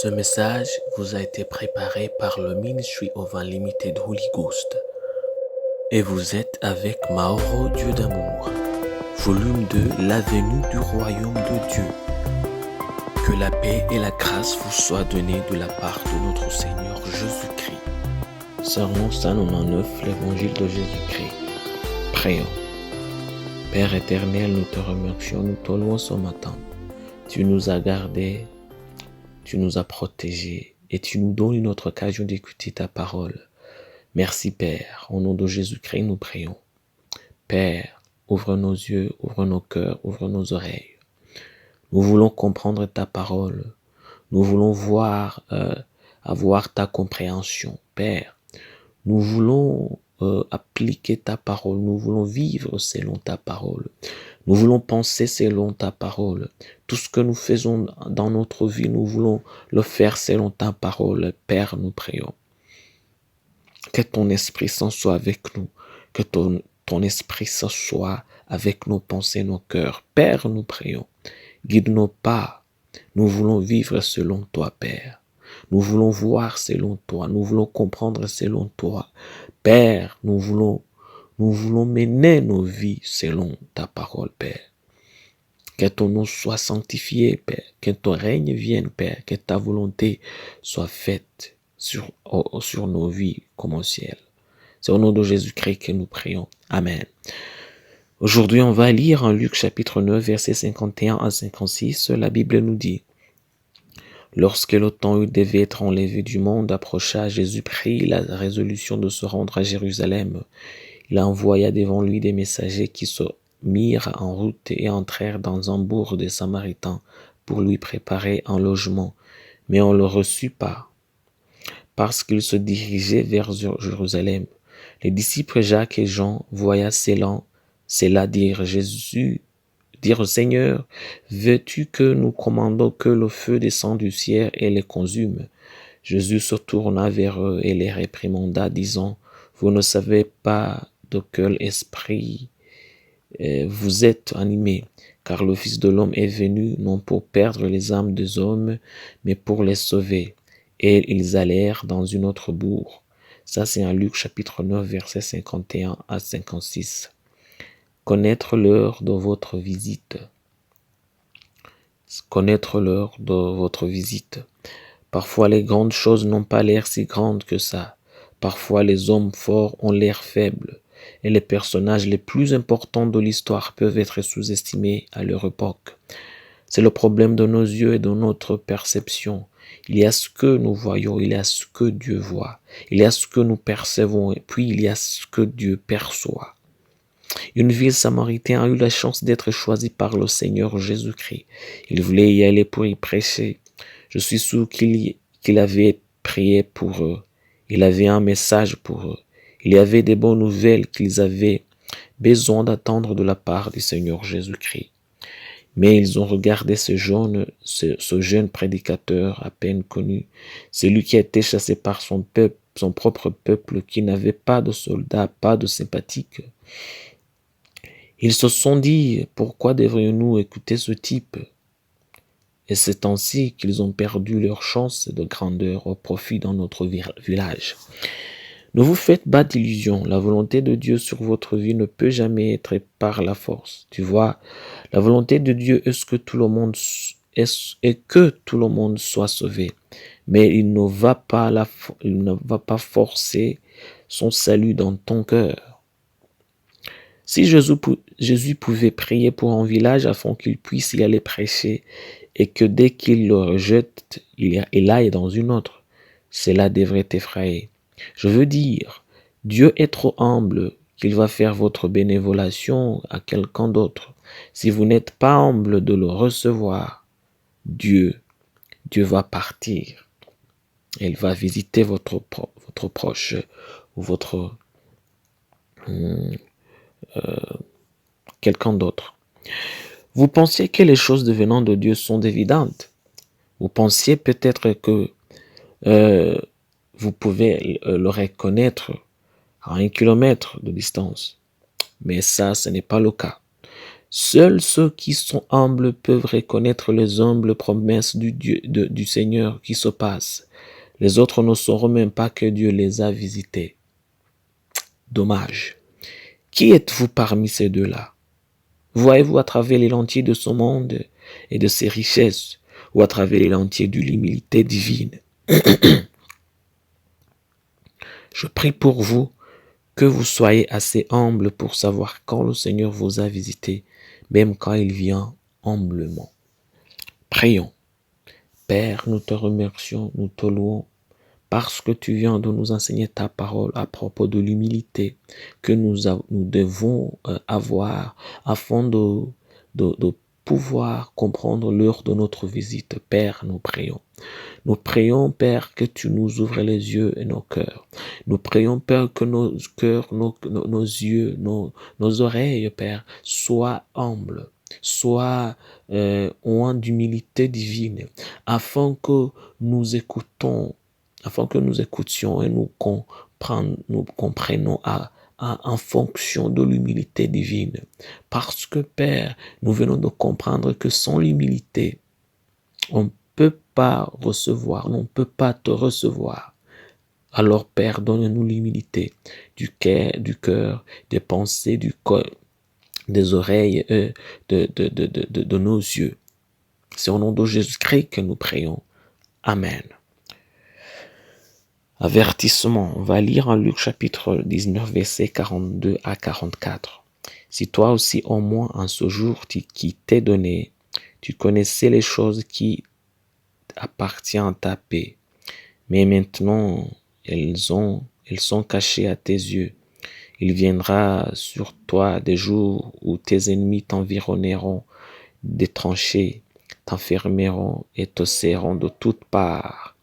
Ce message vous a été préparé par le Ministry of Unlimited Holy Ghost. Et vous êtes avec Mauro Dieu d'amour, volume 2, la venue du royaume de Dieu. Que la paix et la grâce vous soient données de la part de notre Seigneur Jésus-Christ. Sermon 199, l'évangile de Jésus-Christ. Prions. Père éternel, nous te remercions, nous te louons ce matin. Tu nous as gardés, tu nous as protégés et tu nous donnes une autre occasion d'écouter ta parole. Merci Père, au nom de Jésus-Christ nous prions. Père, ouvre nos yeux, ouvre nos cœurs, ouvre nos oreilles. Nous voulons comprendre ta parole. Nous voulons avoir ta compréhension. Père, nous voulons appliquer ta parole. Nous voulons vivre selon ta parole. Nous voulons penser selon ta parole. Tout ce que nous faisons dans notre vie, nous voulons le faire selon ta parole. Père, nous prions. Que ton Esprit Saint soit avec nous. Que ton Esprit Saint soit avec nos pensées, nos cœurs. Père, nous prions. Guide nos pas. Nous voulons vivre selon toi, Père. Nous voulons voir selon toi. Nous voulons comprendre selon toi. Père, nous voulons mener nos vies selon ta parole, Père. Que ton nom soit sanctifié, Père. Que ton règne vienne, Père. Que ta volonté soit faite sur nos vies comme au ciel. C'est au nom de Jésus-Christ que nous prions. Amen. Aujourd'hui, on va lire en Luc chapitre 9, versets 51 à 56. La Bible nous dit: Lorsque le temps où devait être enlevé du monde approcha, Jésus prit la résolution de se rendre à Jérusalem. Il envoya devant lui des messagers qui se mirent en route et entrèrent dans un bourg des Samaritains pour lui préparer un logement. Mais on ne le reçut pas, parce qu'il se dirigeait vers Jérusalem. Les disciples Jacques et Jean voyaient cela dire Seigneur, veux-tu que nous commandons que le feu descende du ciel et les consume? Jésus se tourna vers eux et les réprimanda, disant: Vous ne savez pas de quel esprit vous êtes animés, car le Fils de l'homme est venu non pour perdre les âmes des hommes, mais pour les sauver. Et ils allèrent dans une autre bourg. Ça, c'est en Luc chapitre 9, versets 51 à 56. Connaître l'heure de votre visite. Connaître l'heure de votre visite. Parfois, les grandes choses n'ont pas l'air si grandes que ça. Parfois, les hommes forts ont l'air faibles. Et les personnages les plus importants de l'histoire peuvent être sous-estimés à leur époque. C'est le problème de nos yeux et de notre perception. Il y a ce que nous voyons, il y a ce que Dieu voit. Il y a ce que nous percevons et puis il y a ce que Dieu perçoit. Une ville samaritaine a eu la chance d'être choisie par le Seigneur Jésus-Christ. Il voulait y aller pour y prêcher. Je suis sûr qu'il avait prié pour eux. Il avait un message pour eux. Il y avait des bonnes nouvelles qu'ils avaient besoin d'attendre de la part du Seigneur Jésus-Christ. Mais ils ont regardé ce jeune prédicateur à peine connu, celui qui a été chassé par son propre peuple, qui n'avait pas de soldats, pas de sympathiques. Ils se sont dit: pourquoi devrions-nous écouter ce type? Et c'est ainsi qu'ils ont perdu leur chance de grandeur au profit dans notre village. Ne vous faites pas d'illusions. La volonté de Dieu sur votre vie ne peut jamais être par la force. Tu vois, la volonté de Dieu est que tout le monde soit sauvé. Mais il ne va pas forcer son salut dans ton cœur. Si Jésus pouvait prier pour un village afin qu'il puisse y aller prêcher et que dès qu'il le rejette, il aille dans une autre, cela devrait t'effrayer. Je veux dire, Dieu est trop humble qu'il va faire votre bénévolation à quelqu'un d'autre. Si vous n'êtes pas humble de le recevoir, Dieu va partir. Il va visiter votre proche ou quelqu'un d'autre. Vous pensiez que les choses devenant de Dieu sont évidentes. Vous pensiez peut-être que vous pouvez le reconnaître à 1 kilomètre de distance. Mais ça, ce n'est pas le cas. Seuls ceux qui sont humbles peuvent reconnaître les humbles promesses du Seigneur qui se passent. Les autres ne sauront même pas que Dieu les a visités. Dommage. Qui êtes-vous parmi ces deux-là? Voyez-vous à travers les lentilles de ce monde et de ses richesses, ou à travers les lentilles de l'humilité divine? Je prie pour vous que vous soyez assez humble pour savoir quand le Seigneur vous a visité, même quand il vient humblement. Prions. Père, nous te remercions, nous te louons, parce que tu viens de nous enseigner ta parole à propos de l'humilité que nous devons avoir afin de pouvoir comprendre l'heure de notre visite. Père, nous prions. Nous prions, Père, que tu nous ouvres les yeux et nos cœurs. Nous prions, Père, que nos cœurs, nos yeux, nos oreilles, Père, soient humbles, soient oints d'humilité divine, afin que nous écoutions et nous comprenions en fonction de l'humilité divine. Parce que, Père, nous venons de comprendre que sans l'humilité, on ne peut pas recevoir, on ne peut pas te recevoir. Alors, Père, donne-nous l'humilité du cœur, des pensées, du corps, des oreilles, de nos yeux. C'est au nom de Jésus-Christ que nous prions. Amen. Avertissement, on va lire en Luc chapitre 19, versets 42 à 44. Si toi aussi, au moins en ce jour qui t'est donné, tu connaissais les choses qui appartiennent à ta paix, mais maintenant elles sont cachées à tes yeux. Il viendra sur toi des jours où tes ennemis t'environneront, des tranchées t'enfermeront et te serreront de toutes parts.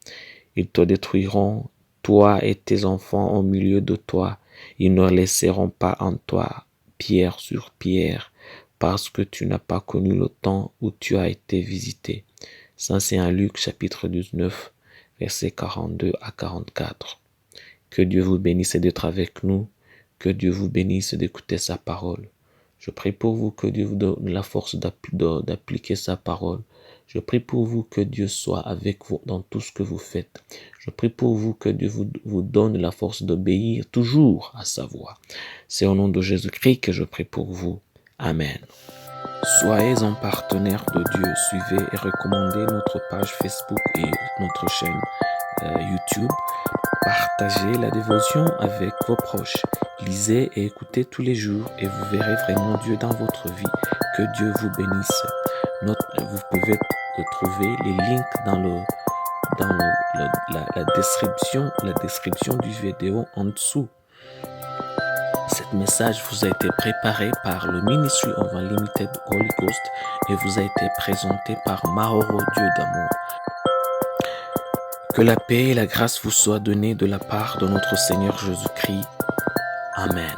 Ils te détruiront, toi et tes enfants au milieu de toi. Ils ne laisseront pas en toi pierre sur pierre, parce que tu n'as pas connu le temps où tu as été visité. Ça, c'est en Luc chapitre 19, versets 42 à 44. Que Dieu vous bénisse d'être avec nous. Que Dieu vous bénisse d'écouter sa parole. Je prie pour vous que Dieu vous donne la force d'appliquer sa parole. Je prie pour vous que Dieu soit avec vous dans tout ce que vous faites. Je prie pour vous que Dieu vous donne la force d'obéir toujours à sa voix. C'est au nom de Jésus-Christ que je prie pour vous. Amen. Soyez un partenaire de Dieu. Suivez et recommandez notre page Facebook et notre chaîne YouTube. Partagez la dévotion avec vos proches. Lisez et écoutez tous les jours et vous verrez vraiment Dieu dans votre vie. Que Dieu vous bénisse. Vous pouvez trouver les links dans la description du vidéo en dessous. Cet message vous a été préparé par le Ministry of Unlimited Holy Ghost et vous a été présenté par Maoro Dieu d'amour. Que la paix et la grâce vous soient données de la part de notre Seigneur Jésus-Christ. Amen.